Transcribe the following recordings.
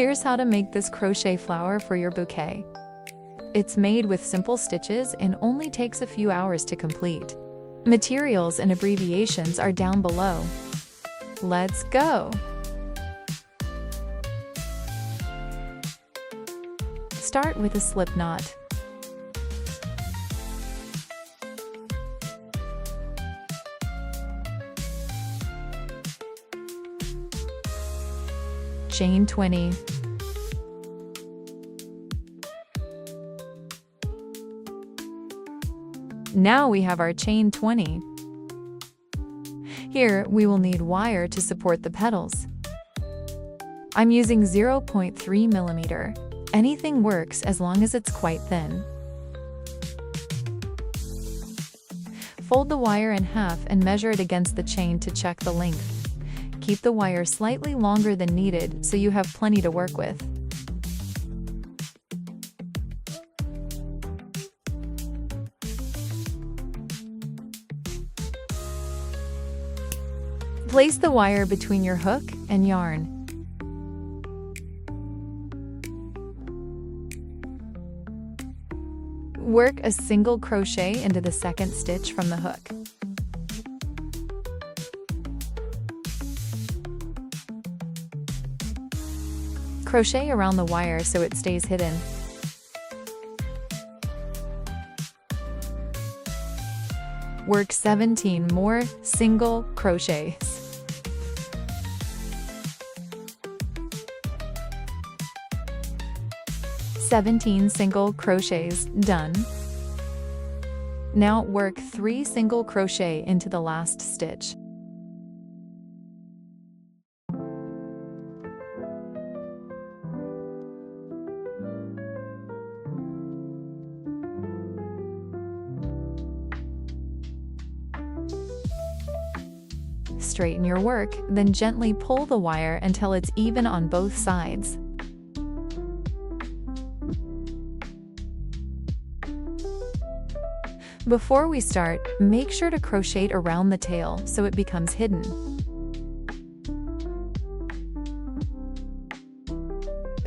Here's how to make this crochet flower for your bouquet. It's made with simple stitches and only takes a few hours to complete. Materials and abbreviations are down below. Let's go! Start with a slip knot. Chain 20. Now we have our chain 20. Here we will need wire to support the petals. I'm using 0.3 millimeter. Anything works as long as it's quite thin. Fold the wire in half and measure it against the chain to check the length. Keep the wire slightly longer than needed so you have plenty to work with. Place the wire between your hook and yarn. Work a single crochet into the second stitch from the hook. Crochet around the wire so it stays hidden. Work 17 more single crochets. Single crochets done. Now work 3 single crochet into the last stitch. Straighten your work, then gently pull the wire until it's even on both sides. Before we start, make sure to crochet around the tail so it becomes hidden.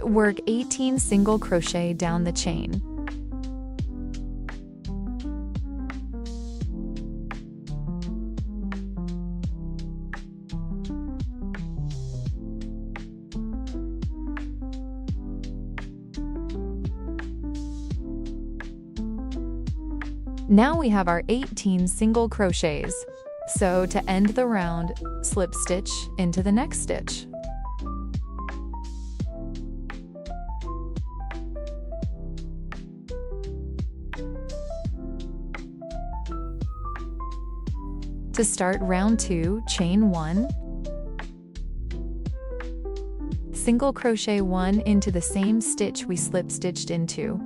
Work 18 single crochet down the chain. Now we have our 18 single crochets. So to end the round, slip stitch into the next stitch. To start round 2, chain 1. Single crochet 1 into the same stitch we slip stitched into.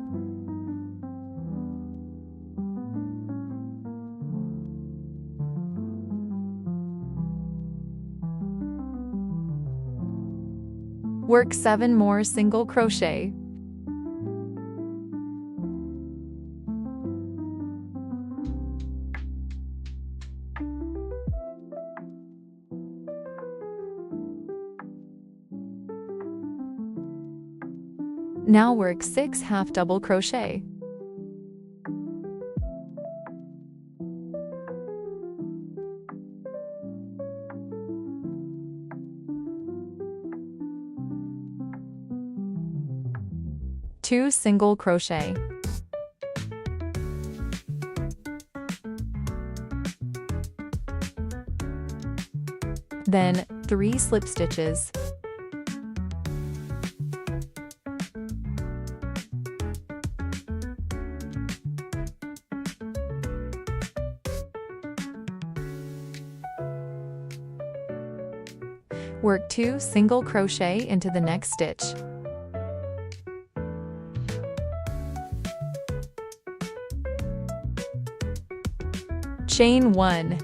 Work 7 more single crochet. Now work 6 half double crochet. Two single crochet. Then 3 slip stitches. Work 2 single crochet into the next stitch. Chain 1.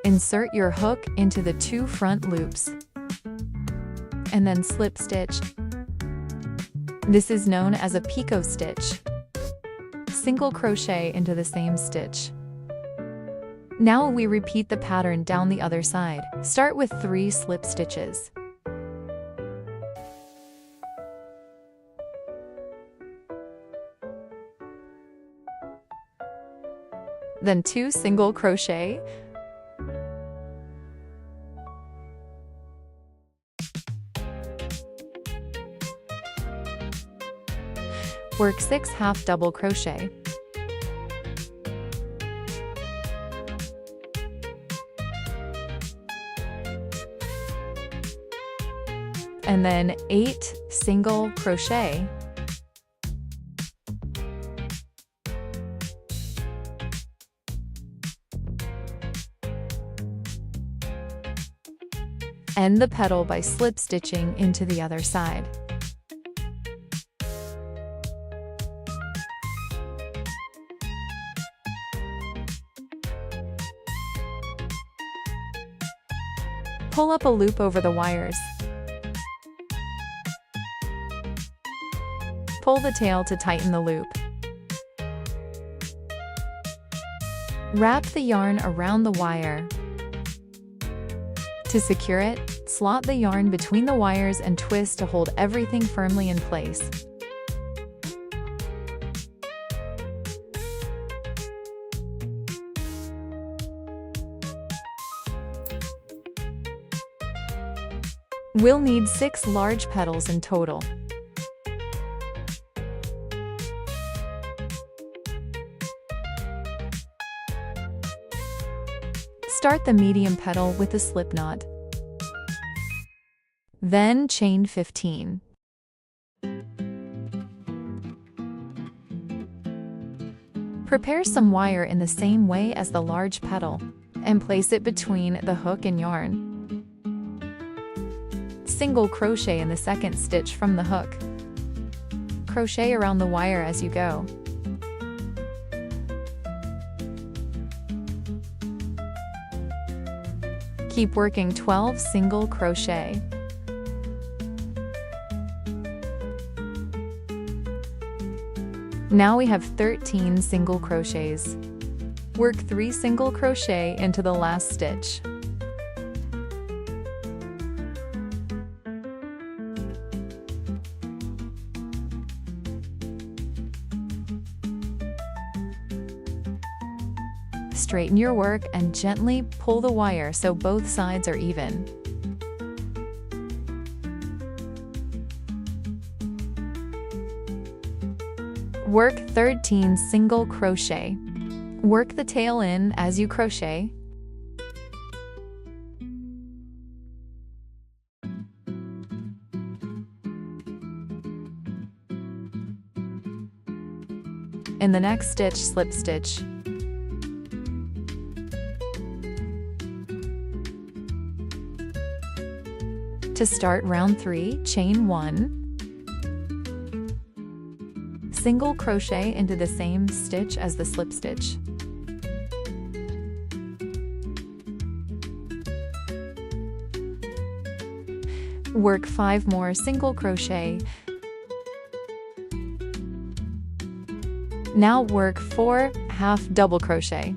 Insert your hook into the 2 front loops, and then slip stitch. This is known as a picot stitch. Single crochet into the same stitch. Now we repeat the pattern down the other side. Start with 3 slip stitches. then 2 single crochet, work 6 half double crochet, and then 8 single crochet, end the petal by slip stitching into the other side. Pull up a loop over the wires. Pull the tail to tighten the loop. Wrap the yarn around the wire. To secure it, slot the yarn between the wires and twist to hold everything firmly in place. We'll need 6 large petals in total. Start the medium petal with a slip knot. Then chain 15. Prepare some wire in the same way as the large petal, and place it between the hook and yarn. Single crochet in the second stitch from the hook. Crochet around the wire as you go. Keep working 12 single crochet. Now we have 13 single crochets. Work 3 single crochet into the last stitch. Straighten your work and gently pull the wire so both sides are even. Work 13 single crochet. Work the tail in as you crochet. In the next stitch, slip stitch. To start round 3, chain 1. Single crochet into the same stitch as the slip stitch. Work 5 more single crochet. Now work 4 half double crochet.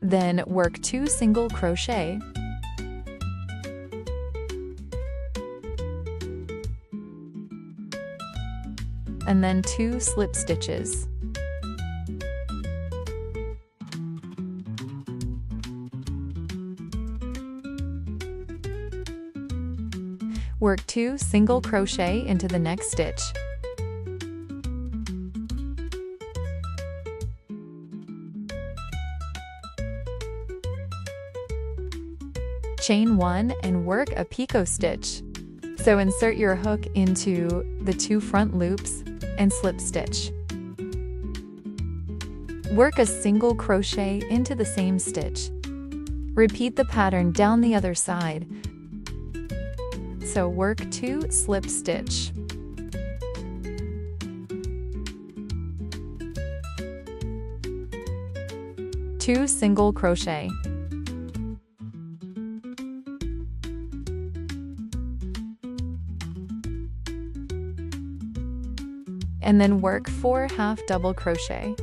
Then work 2 single crochet. And then 2 slip stitches. Work 2 single crochet into the next stitch. Chain 1 and work a picot stitch. So insert your hook into the 2 front loops and slip stitch. Work a single crochet into the same stitch. Repeat the pattern down the other side. So work 2 slip stitch. Two single crochet. And then work 4 half double crochet.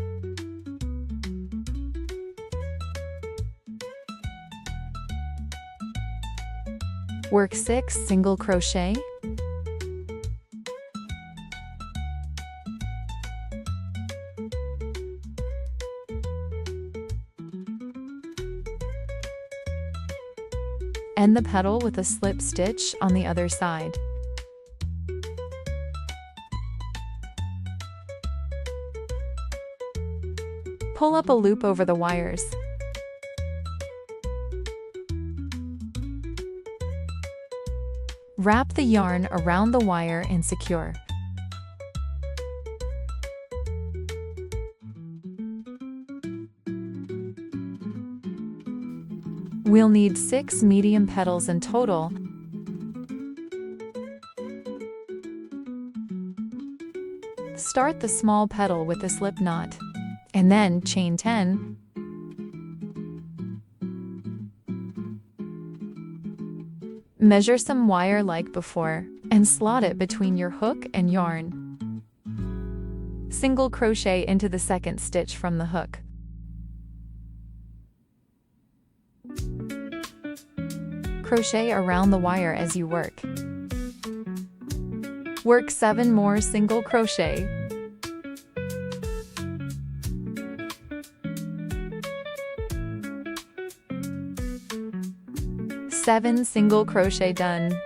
Work 6 single crochet. End the petal with a slip stitch on the other side. Pull up a loop over the wires. Wrap the yarn around the wire and secure. We'll need 6 medium petals in total. Start the small petal with a slip knot, and then chain 10. Measure some wire like before, and slot it between your hook and yarn. Single crochet into the second stitch from the hook. Crochet around the wire as you work. Work 7 more single crochet. Seven single crochet done.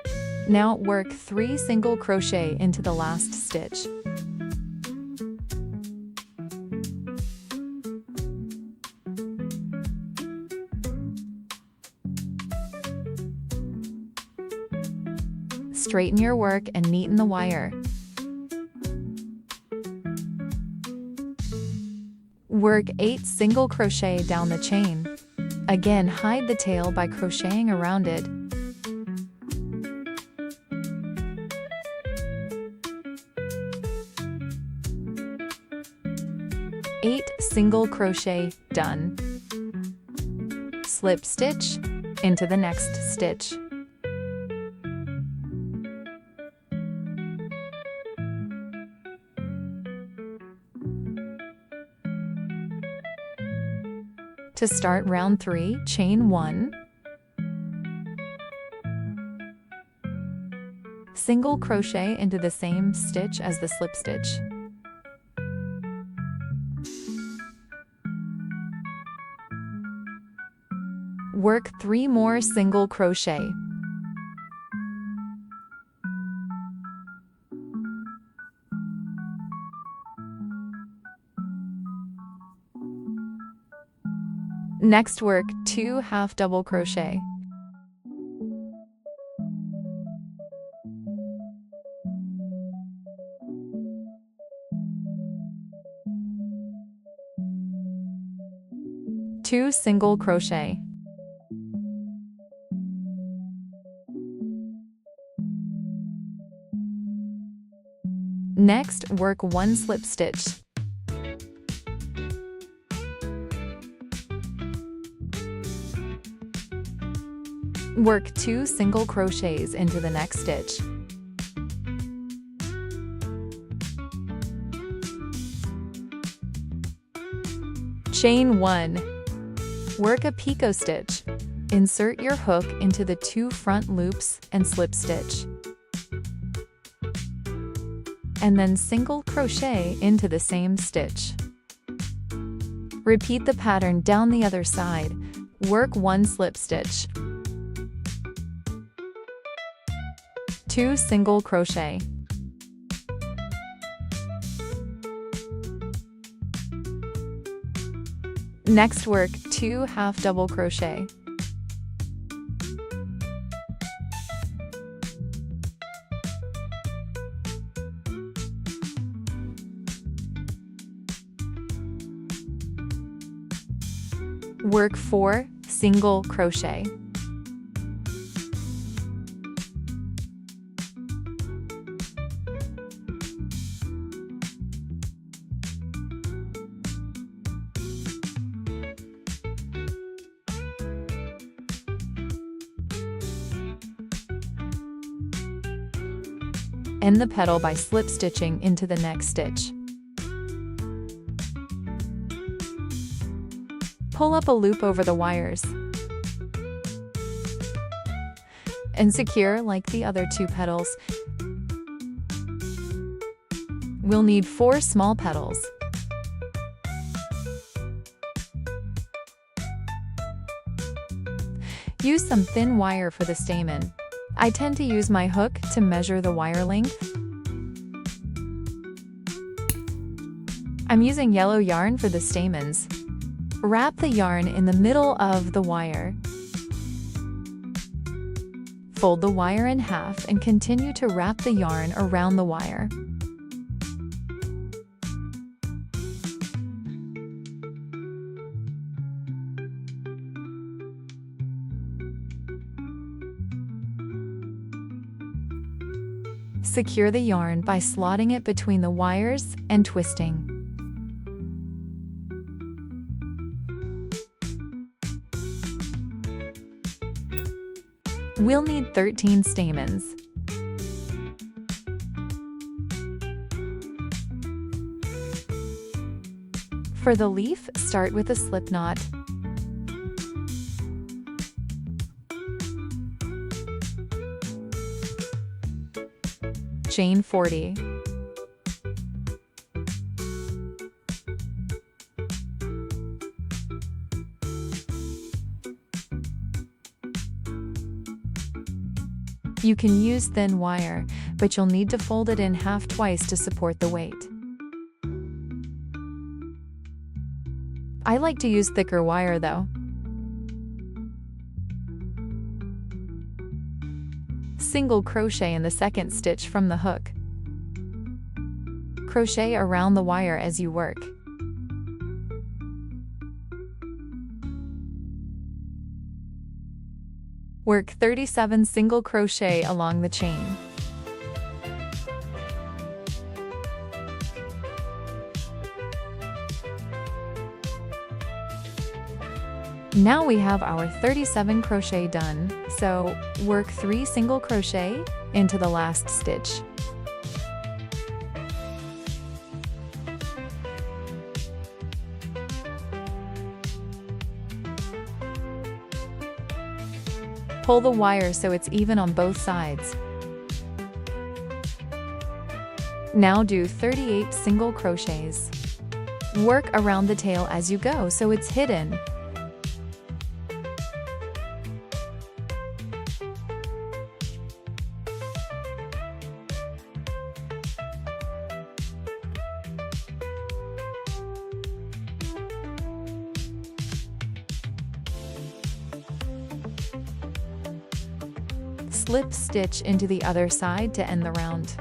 Now work 3 single crochet into the last stitch. Straighten your work and neaten the wire. Work 8 single crochet down the chain. Again, hide the tail by crocheting around it. Eight single crochet done. Slip stitch into the next stitch. To start round 3, chain 1. Single crochet into the same stitch as the slip stitch. Work 3 more single crochet. Next, work 2 half double crochet. Two single crochet. Next, work 1 slip stitch. Work 2 single crochets into the next stitch. Chain 1. Work a picot stitch. Insert your hook into the 2 front loops and slip stitch. And then single crochet into the same stitch. Repeat the pattern down the other side. Work 1 slip stitch. 2 single crochet. Next, work 2 half double crochet. Work 4 single crochet. End the petal by slip stitching into the next stitch. Pull up a loop over the wires and secure like the other 2 petals. We'll need 4 small petals. Use some thin wire for the stamen. I tend to use my hook to measure the wire length. I'm using yellow yarn for the stamens. Wrap the yarn in the middle of the wire. Fold the wire in half and continue to wrap the yarn around the wire. Secure the yarn by slotting it between the wires and twisting. We'll need 13 stamens. For the leaf, start with a slip knot. Chain 40. You can use thin wire, but you'll need to fold it in half twice to support the weight. I like to use thicker wire though. Single crochet in the second stitch from the hook. Crochet around the wire as you work. Work 37 single crochet along the chain. Now we have our 37 crochet done, so work 3 single crochet into the last stitch. Pull the wire so it's even on both sides. Now do 38 single crochets. Work around the tail as you go so it's hidden. Slip stitch into the other side to end the round.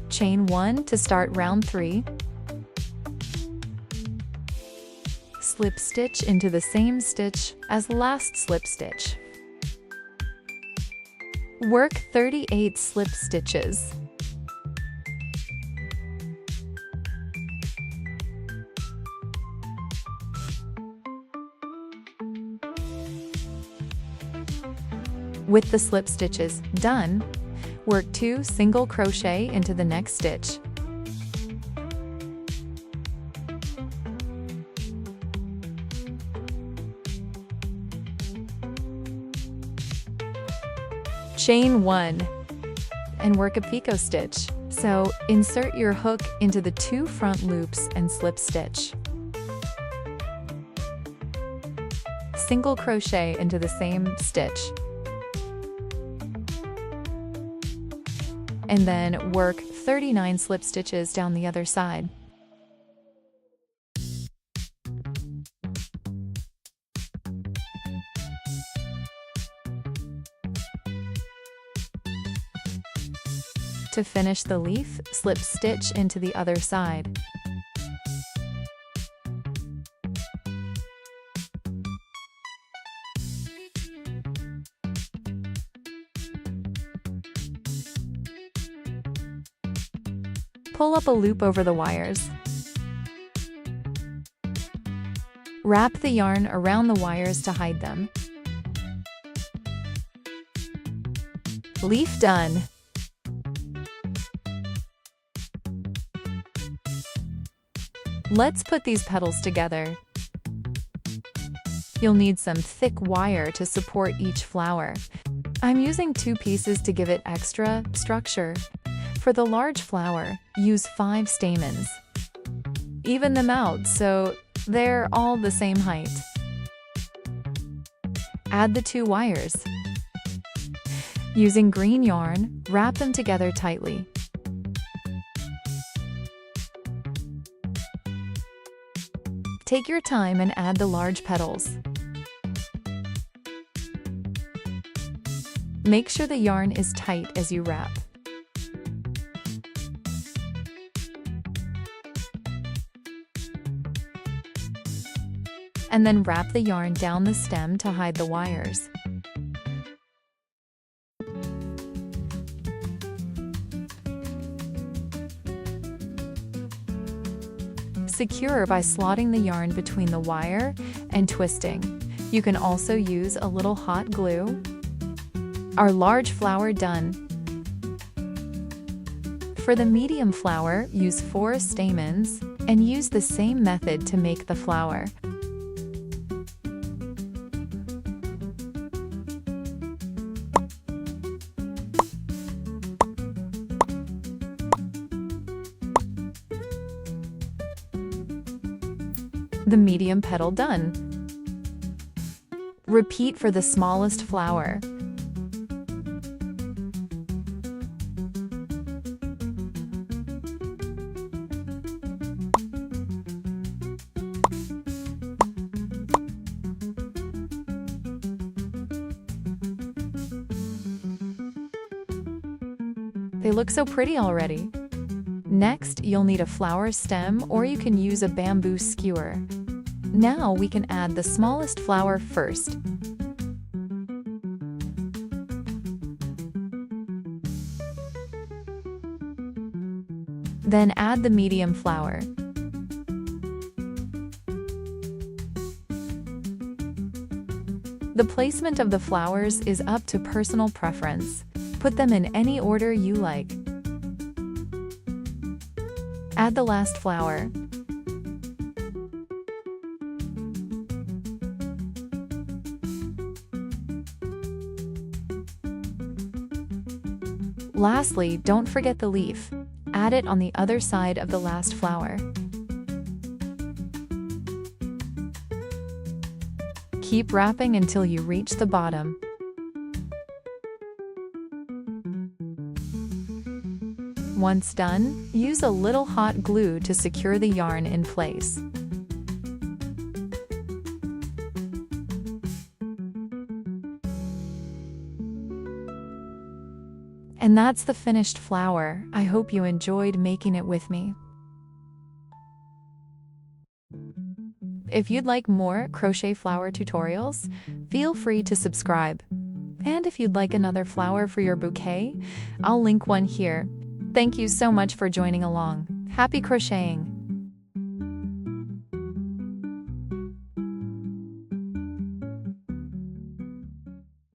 Chain 1 to start round 3. Slip stitch into the same stitch as last slip stitch. Work 38 slip stitches. With the slip stitches done, work 2 single crochet into the next stitch. Chain 1 and work a picot stitch. So insert your hook into the 2 front loops and slip stitch. Single crochet into the same stitch. And then work 39 slip stitches down the other side. To finish the leaf, slip stitch into the other side. Pull up a loop over the wires. Wrap the yarn around the wires to hide them. Leaf done. Let's put these petals together. You'll need some thick wire to support each flower. I'm using 2 pieces to give it extra structure. For the large flower, use 5 stamens. Even them out so they're all the same height. Add the 2 wires. Using green yarn, wrap them together tightly. Take your time and add the large petals. Make sure the yarn is tight as you wrap. And then wrap the yarn down the stem to hide the wires. Secure by slotting the yarn between the wire and twisting. You can also use a little hot glue. Our large flower done. For the medium flower, use 4 stamens and use the same method to make the flower. The medium petal done. Repeat for the smallest flower. They look so pretty already. Next, you'll need a flower stem, or you can use a bamboo skewer. Now we can add the smallest flower first. Then add the medium flower. The placement of the flowers is up to personal preference. Put them in any order you like. Add the last flower. Lastly, don't forget the leaf. Add it on the other side of the last flower. Keep wrapping until you reach the bottom. Once done, use a little hot glue to secure the yarn in place. And that's the finished flower. I hope you enjoyed making it with me. If you'd like more crochet flower tutorials, feel free to subscribe. And if you'd like another flower for your bouquet, I'll link one here. Thank you so much for joining along. Happy crocheting!